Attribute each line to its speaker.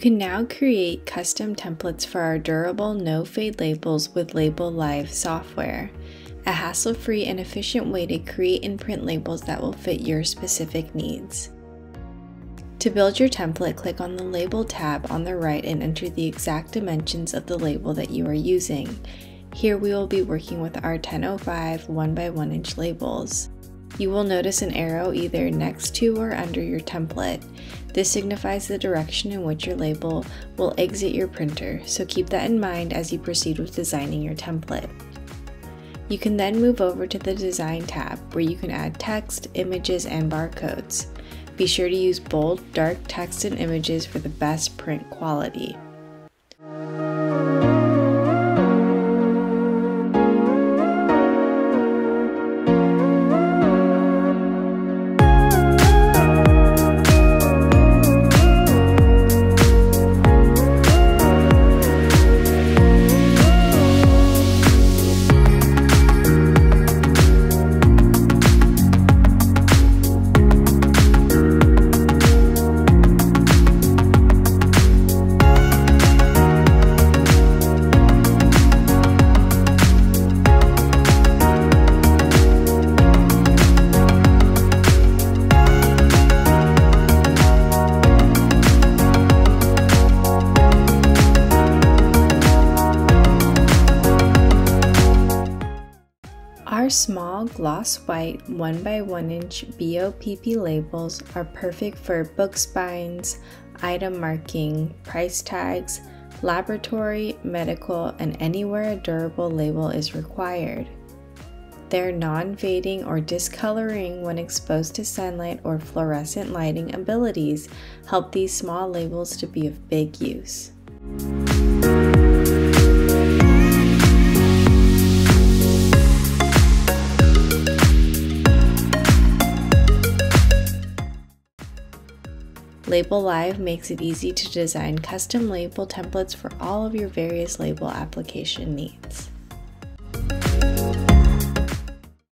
Speaker 1: can now create custom templates for our durable no-fade labels with LabelWriter software, a hassle-free and efficient way to create and print labels that will fit your specific needs. To build your template, click on the Label tab on the right and enter the exact dimensions of the label that you are using. Here we will be working with our 1005 1x1 inch labels. You will notice an arrow either next to or under your template. This signifies the direction in which your label will exit your printer, so keep that in mind as you proceed with designing your template. You can then move over to the Design tab, where you can add text, images, and barcodes. Be sure to use bold, dark text and images for the best print quality. Our small gloss white 1x1 inch BOPP labels are perfect for book spines, item marking, price tags, laboratory, medical, and anywhere a durable label is required. Their non-fading or discoloring when exposed to sunlight or fluorescent lighting abilities help these small labels to be of big use. LabelWriter makes it easy to design custom label templates for all of your various label application needs.